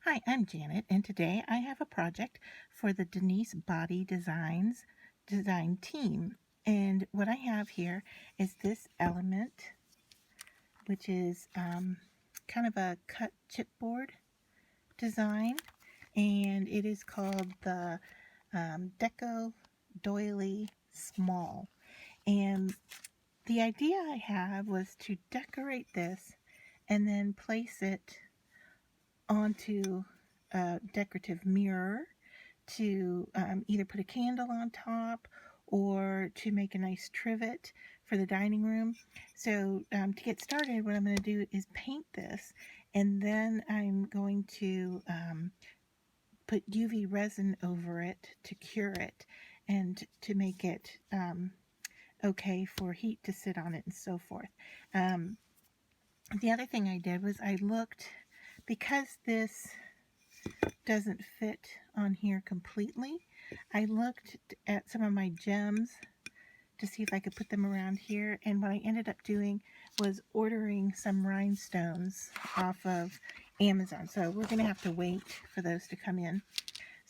Hi, I'm Janet, and today I have a project for the Denise Boddey design team. And what I have here is this element, which is kind of a cut chipboard design, and it is called the Deco Doily Small. And the idea I had was to decorate this and then place it onto a decorative mirror to either put a candle on top or to make a nice trivet for the dining room. So to get started, what I'm going to do is paint this, and then I'm going to put UV resin over it to cure it and to make it okay for heat to sit on it and so forth. The other thing I did was I looked, because this doesn't fit on here completely, I looked at some of my gems to see if I could put them around here, and what I ended up doing was ordering some rhinestones off of Amazon. So we're going to have to wait for those to come in.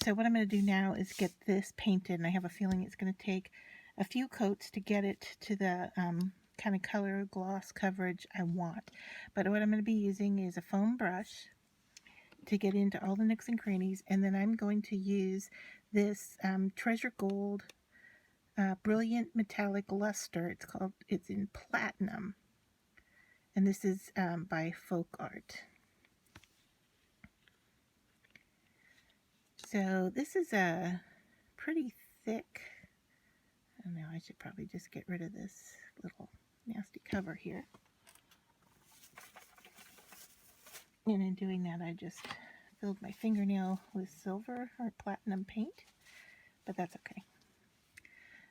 So what I'm going to do now is get this painted, and I have a feeling it's going to take a few coats to get it to the kind of color gloss coverage I want. But what I'm going to be using is a foam brush to get into all the nooks and crannies, and then I'm going to use this Treasure Gold Brilliant Metallic Luster. It's in platinum, and this is by Folk Art. So this is a pretty thick, I don't know, I should probably just get rid of this little nasty cover here. And in doing that, I just filled my fingernail with silver or platinum paint, but that's okay.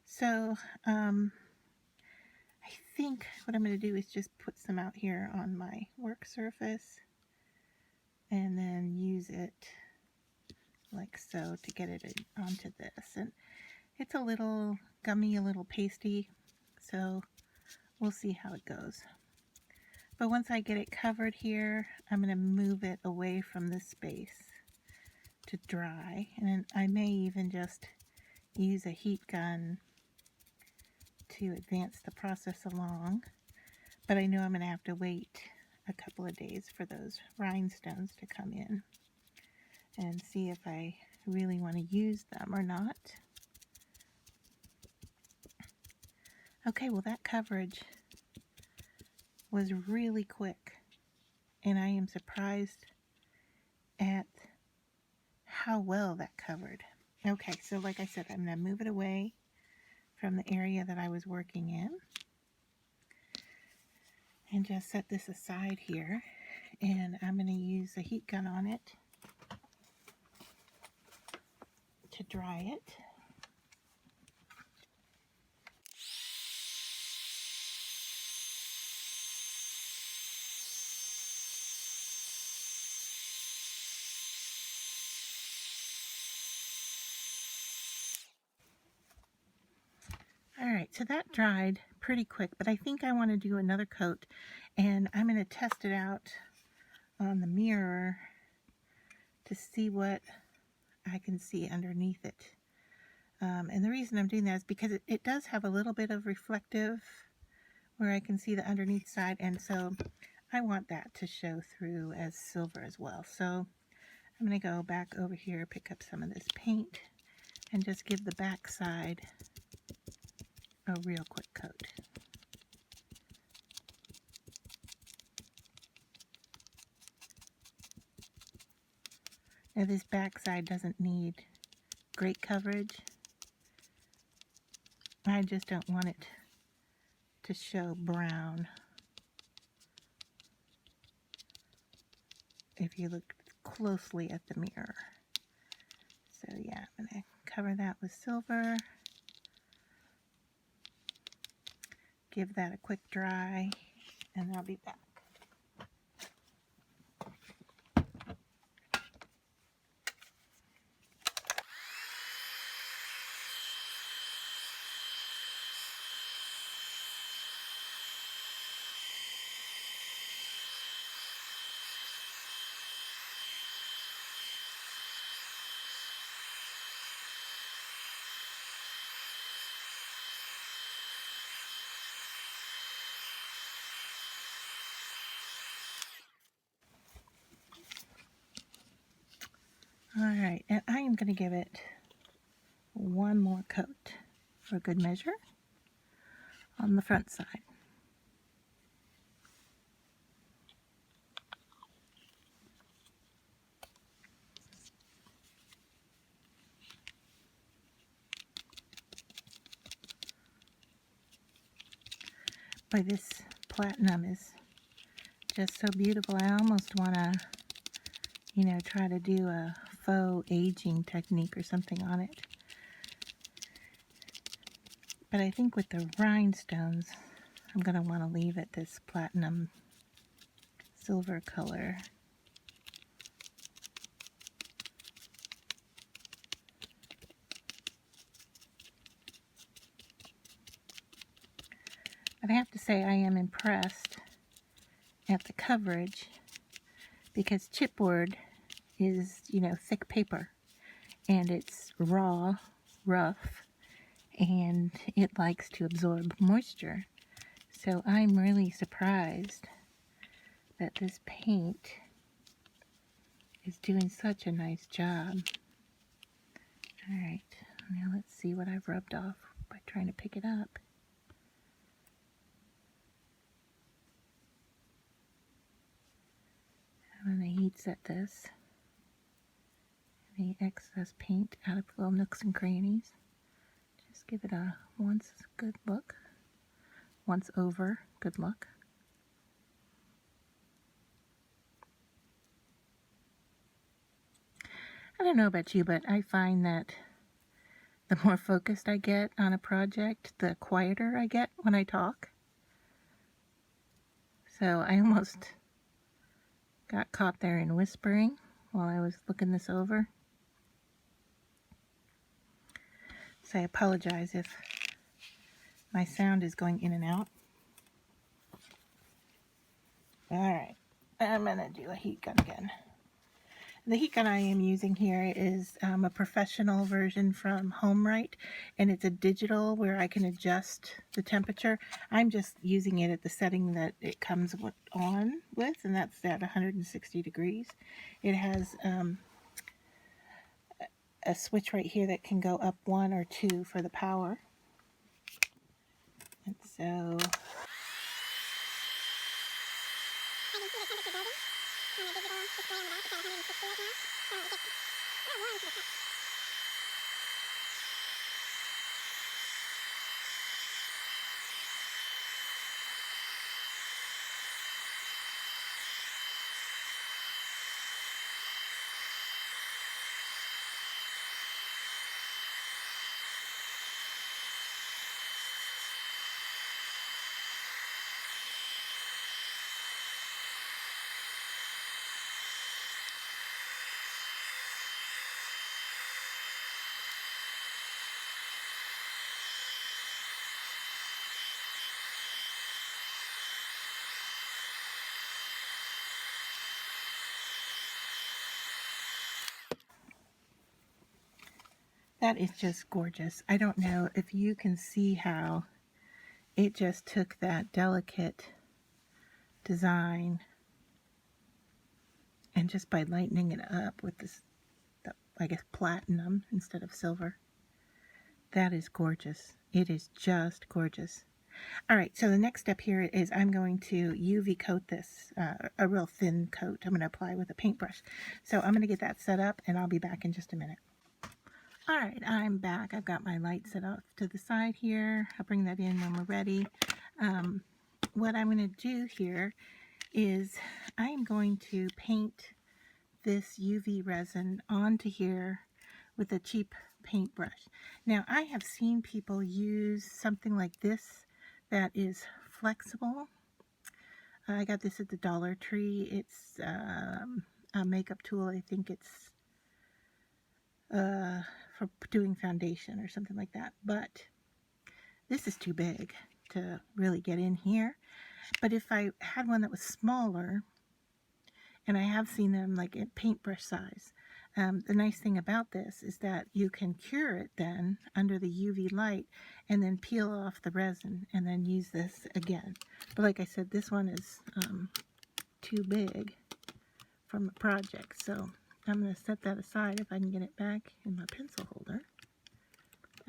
So I think what I'm going to do is just put some out here on my work surface and then use it like so to get it onto this. And it's a little gummy, a little pasty, so we'll see how it goes. But once I get it covered here, I'm going to move it away from this space to dry, and I may even just use a heat gun to advance the process along. But I know I'm going to have to wait a couple of days for those rhinestones to come in and see if I really want to use them or not. Okay, well, that coverage was really quick, and I am surprised at how well that covered. Okay, so like I said, I'm going to move it away from the area that I was working in and just set this aside here, and I'm going to use a heat gun on it to dry it. Alright, so that dried pretty quick, but I think I want to do another coat, and I'm going to test it out on the mirror to see what I can see underneath it. And the reason I'm doing that is because it does have a little bit of reflective where I can see the underneath side, and so I want that to show through as silver as well. So I'm going to go back over here, pick up some of this paint, and just give the back side a real quick coat. Now this back side doesn't need great coverage. I just don't want it to show brown if you look closely at the mirror. So yeah, I'm going to cover that with silver. Give that a quick dry, and I'll be back. Alright, and I am going to give it one more coat for good measure on the front side. Boy, this platinum is just so beautiful. I almost want to, try to do a faux aging technique or something on it. But I think with the rhinestones, I'm going to want to leave it this platinum silver color. But I have to say I am impressed at the coverage, because chipboard is, thick paper, and it's raw, rough, and it likes to absorb moisture. So I'm really surprised that this paint is doing such a nice job. Alright, now let's see what I've rubbed off by trying to pick it up. I'm going to heat set this. Any excess paint out of little nooks and crannies. Just give it a once good look. Once over good look. I don't know about you, but I find that the more focused I get on a project, the quieter I get when I talk. So I almost got caught there in whispering while I was looking this over. So I apologize if my sound is going in and out. Alright, I'm going to do a heat gun again. The heat gun I am using here is a professional version from HomeRite, and it's a digital where I can adjust the temperature. I'm just using it at the setting that it comes on with, and that's at 160 degrees. It has a switch right here that can go up 1 or 2 for the power. And so that is just gorgeous. I don't know if you can see how it just took that delicate design, and just by lightening it up with this, I guess, platinum instead of silver. That is gorgeous. It is just gorgeous. Alright, so the next step here is I'm going to UV coat this, a real thin coat I'm going to apply with a paintbrush. So I'm going to get that set up, and I'll be back in just a minute. Alright, I'm back. I've got my light set off to the side here. I'll bring that in when we're ready. What I'm going to do here is I'm going to paint this UV resin onto here with a cheap paintbrush. Now, I have seen people use something like this that is flexible. I got this at the Dollar Tree. It's a makeup tool. I think it's for doing foundation or something like that. But this is too big to really get in here. But if I had one that was smaller, and I have seen them like at paintbrush size, the nice thing about this is that you can cure it then under the UV light and then peel off the resin and then use this again. But like I said, this one is too big from the project, so I'm going to set that aside if I can get it back in my pencil holder.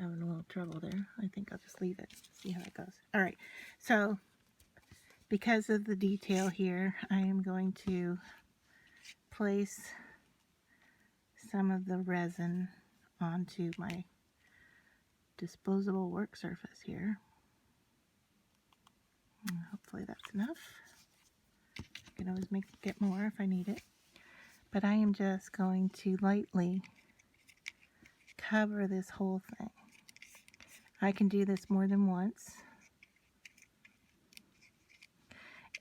Having a little trouble there. I think I'll just leave it. See how it goes. All right. So because of the detail here, I am going to place some of the resin onto my disposable work surface here. And hopefully that's enough. I can always get more if I need it. But I am just going to lightly cover this whole thing. I can do this more than once.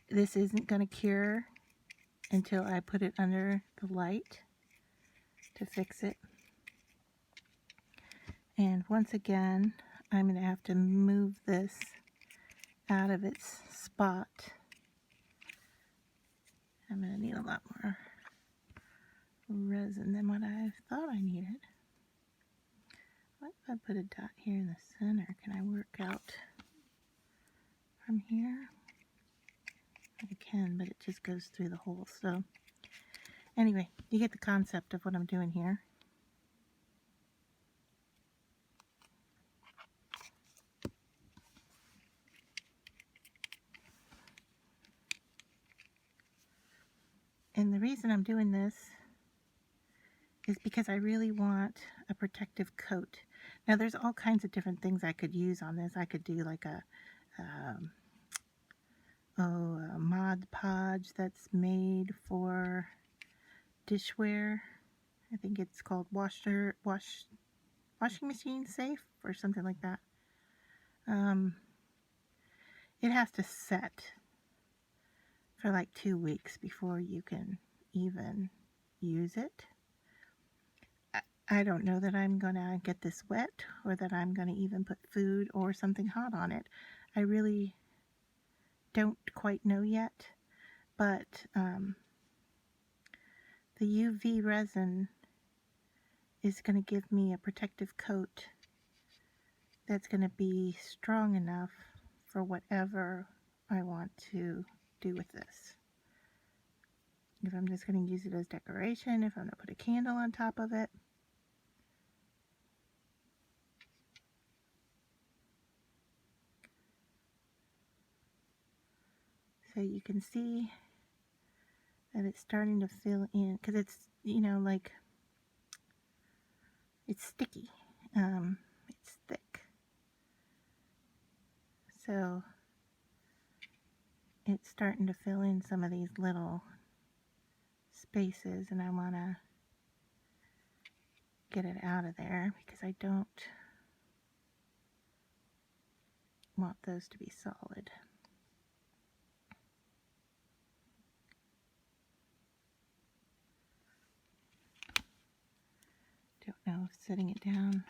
This isn't going to cure until I put it under the light to fix it. And once again, I'm going to have to move this out of its spot. I'm going to need a lot more resin than what I thought I needed. What if I put a dot here in the center? Can I work out from here? I can, but it just goes through the hole. So anyway, you get the concept of what I'm doing here. And the reason I'm doing this is because I really want a protective coat. Now there's all kinds of different things I could use on this. I could do like a Mod Podge that's made for dishware. I think it's called washing machine safe or something like that. It has to set for like 2 weeks before you can even use it. I don't know that I'm gonna get this wet or that I'm gonna even put food or something hot on it. I really don't quite know yet, but the UV resin is going to give me a protective coat that's going to be strong enough for whatever I want to do with this. If I'm just going to use it as decoration, if I'm going to put a candle on top of it. So you can see that it's starting to fill in, because it's, you know, like, it's sticky. It's thick. So it's starting to fill in some of these little spaces, and I want to get it out of there because I don't want those to be solid. Don't know if setting it down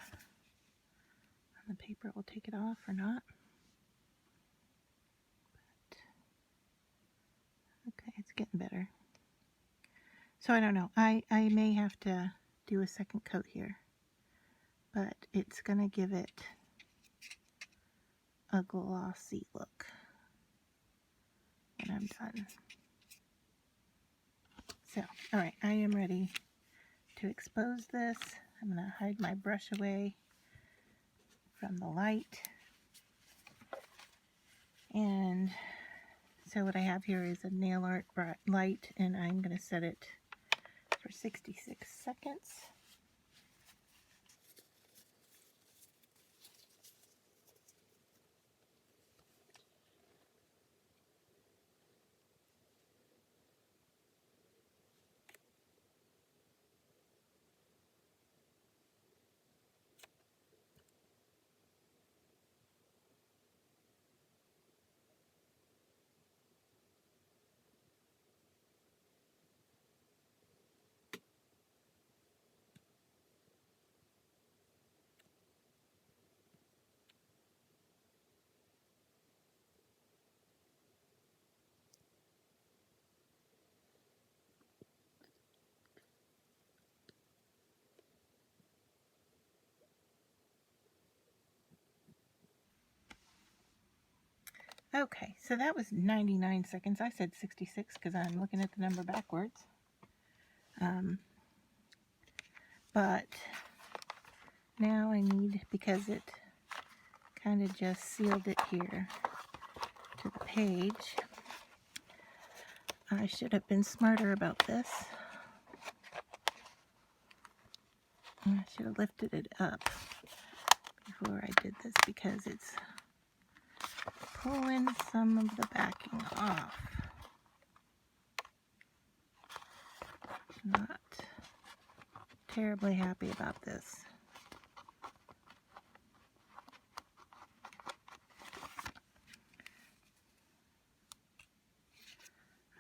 on the paper will take it off or not. But, okay, it's getting better. So I don't know. I may have to do a second coat here, but it's going to give it a glossy look when I'm done. So, alright, I am ready to expose this. I'm going to hide my brush away from the light. And so what I have here is a nail art light, and I'm going to set it for 66 seconds. Okay, so that was 99 seconds. I said 66 because I'm looking at the number backwards. but now I need, because it kind of just sealed it here to the page, I should have been smarter about this. I should have lifted it up before I did this, because it's pulling some of the backing off. Not terribly happy about this.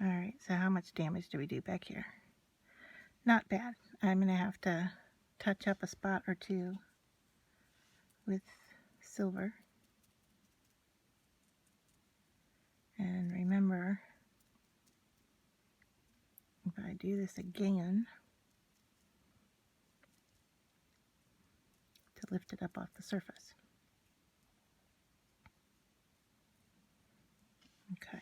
Alright, so how much damage do we do back here? Not bad. I'm going to have to touch up a spot or two with silver. And remember, if I do this again, to lift it up off the surface. Okay.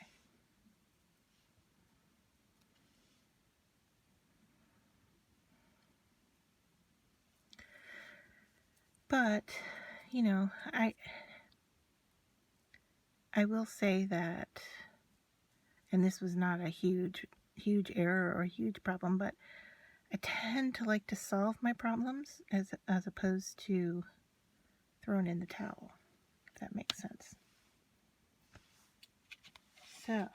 But, you know, I will say that, and this was not a huge error or a huge problem, but I tend to like to solve my problems as opposed to throwing in the towel, if that makes sense. So,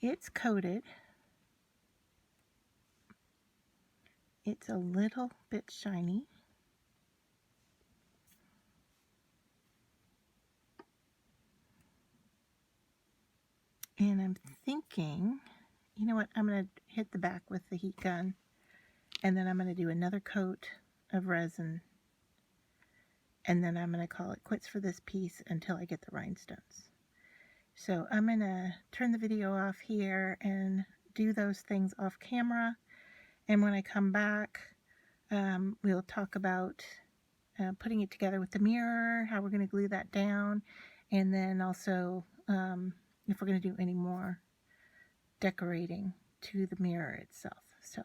it's coated. It's a little bit shiny. And I'm thinking, you know what, I'm going to hit the back with the heat gun, and then I'm going to do another coat of resin, and then I'm going to call it quits for this piece until I get the rhinestones. So I'm going to turn the video off here and do those things off camera, and when I come back, we'll talk about putting it together with the mirror, how we're going to glue that down, and then also if we're going to do any more decorating to the mirror itself. So,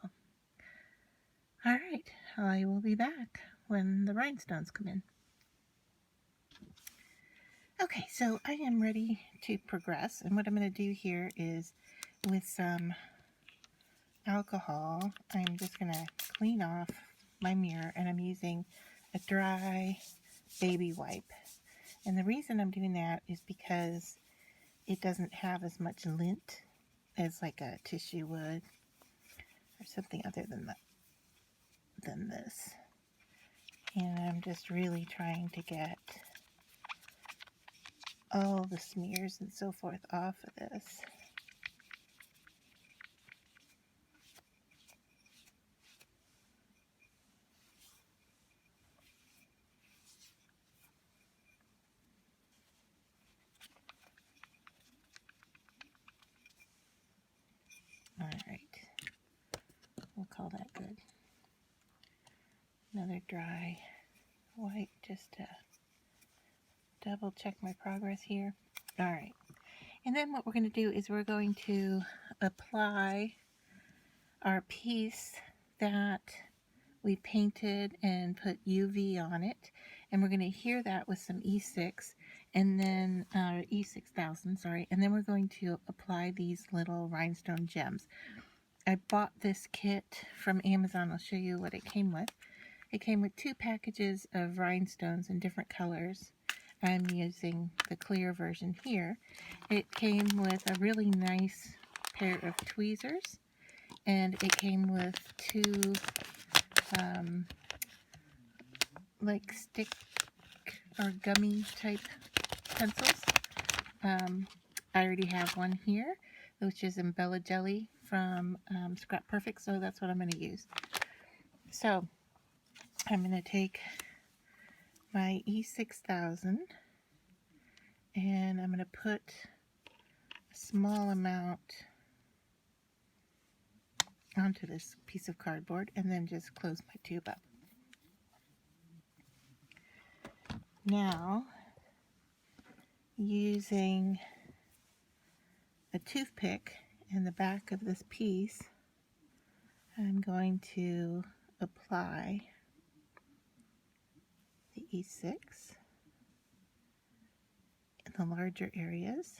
all right, I will be back when the rhinestones come in. Okay, so I am ready to progress, and what I'm going to do here is, with some alcohol, I'm just going to clean off my mirror, and I'm using a dry baby wipe. And the reason I'm doing that is because it doesn't have as much lint as like a tissue would, or something other than this. And I'm just really trying to get all the smears and so forth off of this. All right, we'll call that good. Another dry wipe just to double check my progress here. All right, and then what we're going to do is we're going to apply our piece that we painted and put UV on it, and we're going to hear that with some E6, and then E6000, sorry, and then we're going to apply these little rhinestone gems. I bought this kit from Amazon. I'll show you what it came with. It came with 2 packages of rhinestones in different colors. I'm using the clear version here. It came with a really nice pair of tweezers, and it came with 2 like stick or gummy type pencils. I already have one here, which is Embella Jelly from Scrap Perfect, so that's what I'm going to use. So I'm going to take my E6000 and I'm going to put a small amount onto this piece of cardboard and then just close my tube up. Now, using a toothpick in the back of this piece, I'm going to apply the E6 in the larger areas.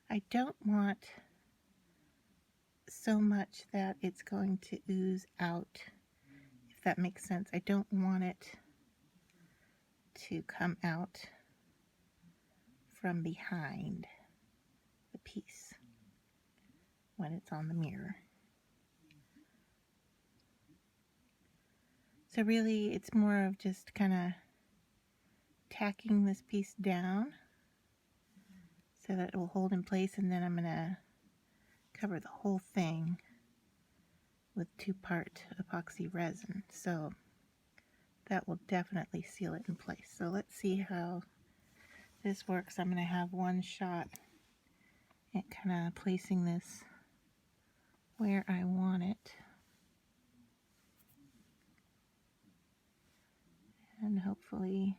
I don't want so much that it's going to ooze out, if that makes sense. I don't want it to come out from behind the piece when it's on the mirror. So really it's more of just kind of tacking this piece down so that it will hold in place, and then I'm going to cover the whole thing with 2-part epoxy resin. So that will definitely seal it in place. So let's see how this works. I'm going to have one shot at kind of placing this where I want it, and hopefully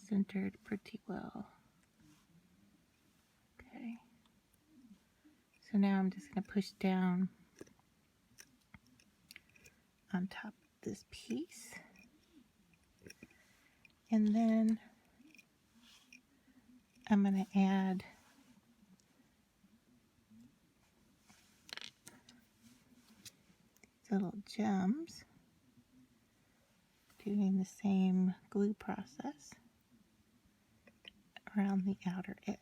centered pretty well. Okay, so now I'm just going to push down on top of this piece, and then I'm going to add these little gems, doing the same glue process around the outer edge.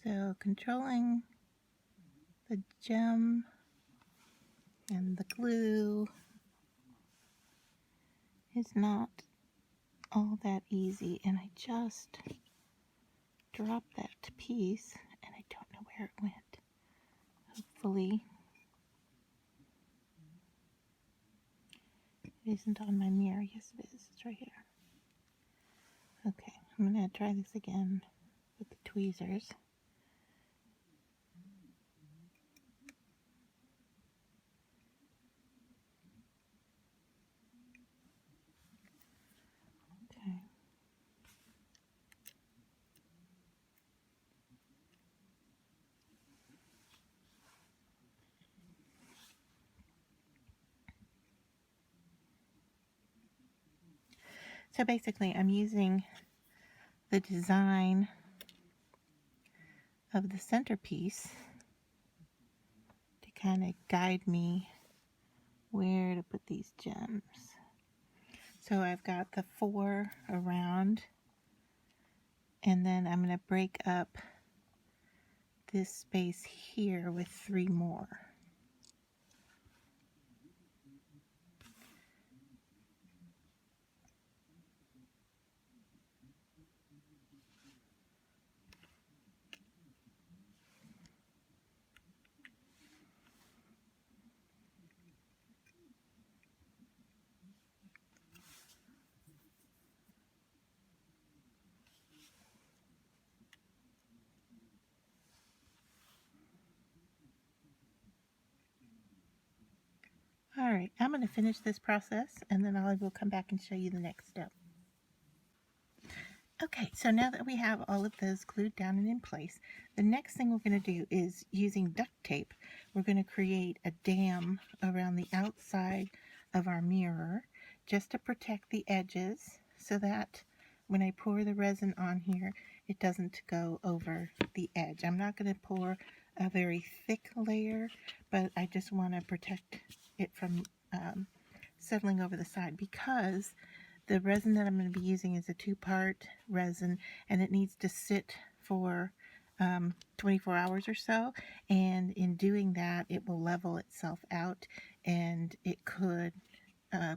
So controlling the gem and the glue is not all that easy, and I just dropped that piece and I don't know where it went. Hopefully it isn't on my mirror. Yes it is, it's right here. Okay, I'm going to try this again with the tweezers. Okay. So basically I'm using the design of the centerpiece to kind of guide me where to put these gems. So I've got the 4 around, and then I'm going to break up this space here with 3 more. Alright, I'm going to finish this process and then I will come back and show you the next step. Okay, so now that we have all of those glued down and in place, the next thing we're going to do is, using duct tape, we're going to create a dam around the outside of our mirror just to protect the edges so that when I pour the resin on here, it doesn't go over the edge. I'm not going to pour a very thick layer, but I just want to protect it from settling over the side, because The resin that I'm going to be using is a 2-part resin, and it needs to sit for 24 hours or so, and in doing that it will level itself out and it could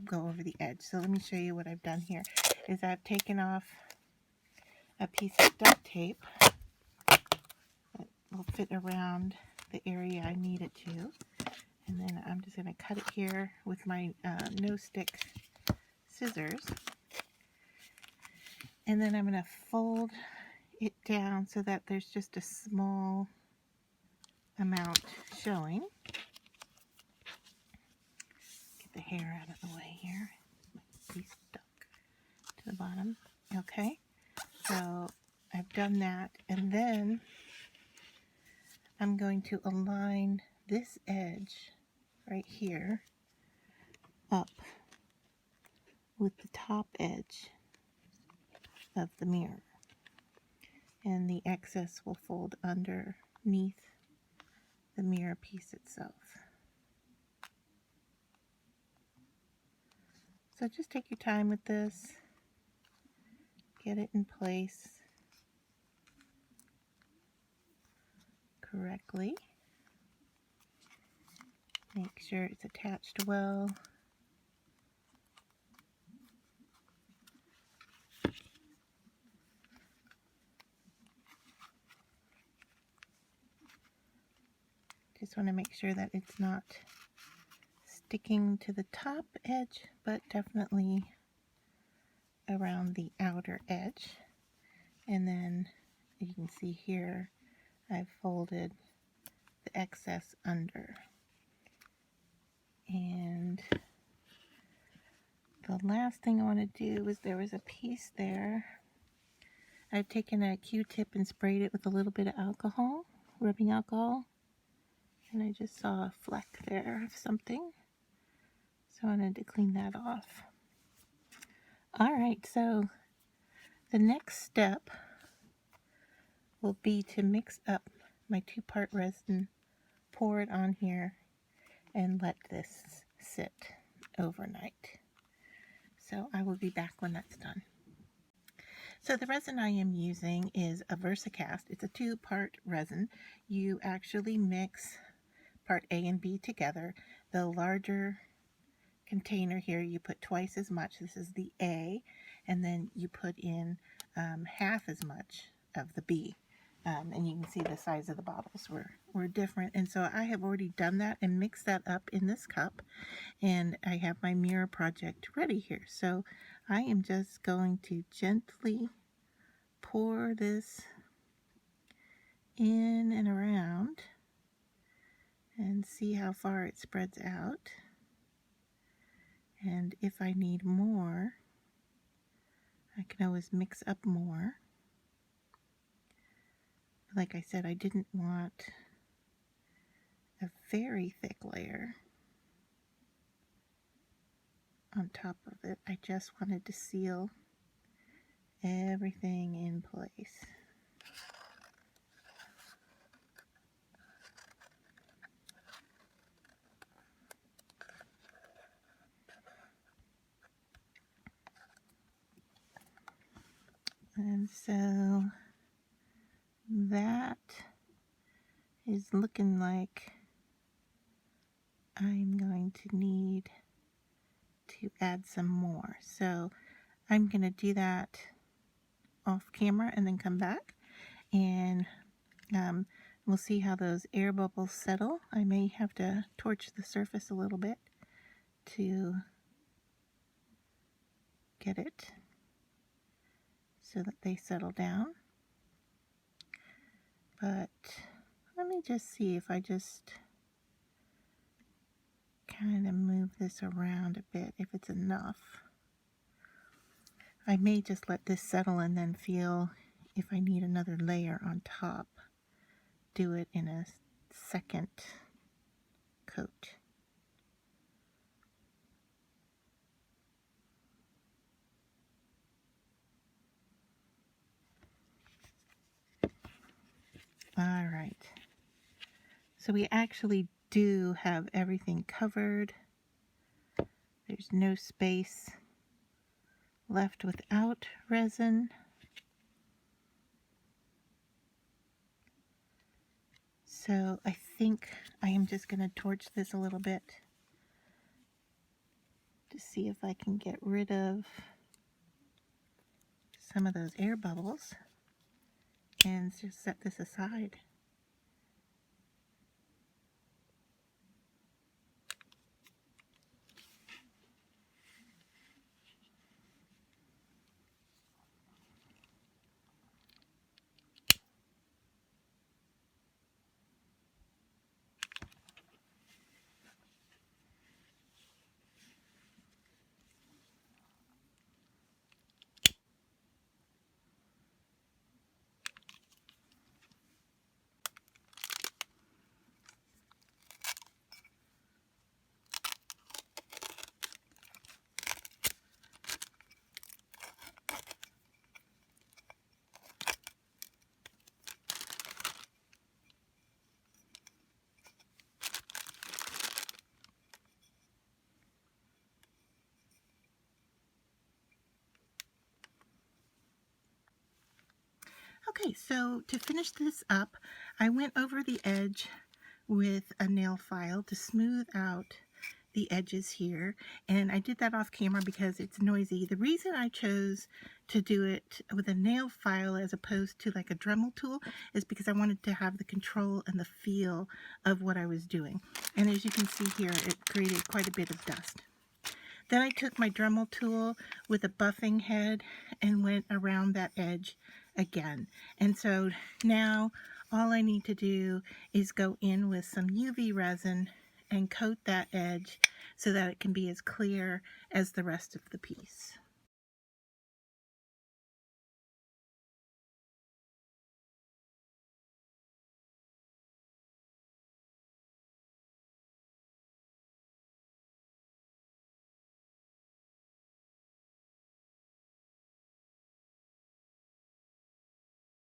go over the edge. So let me show you what I've done here. Is I've taken off a piece of duct tape that will fit around the area I need it to, and then I'm just going to cut it here with my no stick scissors, and then I'm going to fold it down so that there's just a small amount showing. Get the hair out of the way here. My piece stuck to the bottom. Okay, so I've done that, and then I'm going to align this edge right here up with the top edge of the mirror, and the excess will fold underneath the mirror piece itself. So just take your time with this, get it in place correctly, make sure it's attached well. Just want to make sure that it's not sticking to the top edge, but definitely around the outer edge. And then you can see here I've folded the excess under. And the last thing I want to do is, there was a piece there. I've taken a Q-tip and sprayed it with a little bit of alcohol, rubbing alcohol, and I just saw a fleck there of something, so I wanted to clean that off. Alright, so the next step will be to mix up my 2-part resin, pour it on here, and let this sit overnight. So I will be back when that's done. So the resin I am using is a VersaCast. It's a 2-part resin. You actually mix part A and B together. The larger container here, you put twice as much. This is the A, and then you put in half as much of the B. And you can see the size of the bottles were different. And so I have already done that and mixed that up in this cup. And I have my mirror project ready here. So I am just going to gently pour this in and around and see how far it spreads out. And if I need more, I can always mix up more. Like I said, I didn't want a very thick layer on top of it. I just wanted to seal everything in place. And so that is looking like I'm going to need to add some more. So I'm going to do that off camera and then come back, and we'll see how those air bubbles settle. I may have to torch the surface a little bit to get it so that they settle down. But let me just see if I just kind of move this around a bit, if it's enough. I may just let this settle and then feel if I need another layer on top. Do it in a second coat. Alright, so we actually do have everything covered. There's no space left without resin. So I think I am just going to torch this a little bit to see if I can get rid of some of those air bubbles and just set this aside. Okay, so to finish this up, I went over the edge with a nail file to smooth out the edges here, and I did that off camera because it's noisy. The reason I chose to do it with a nail file as opposed to like a Dremel tool is because I wanted to have the control and the feel of what I was doing. And as you can see here, it created quite a bit of dust. Then I took my Dremel tool with a buffing head and went around that edge again. And so now all I need to do is go in with some UV resin and coat that edge so that it can be as clear as the rest of the piece.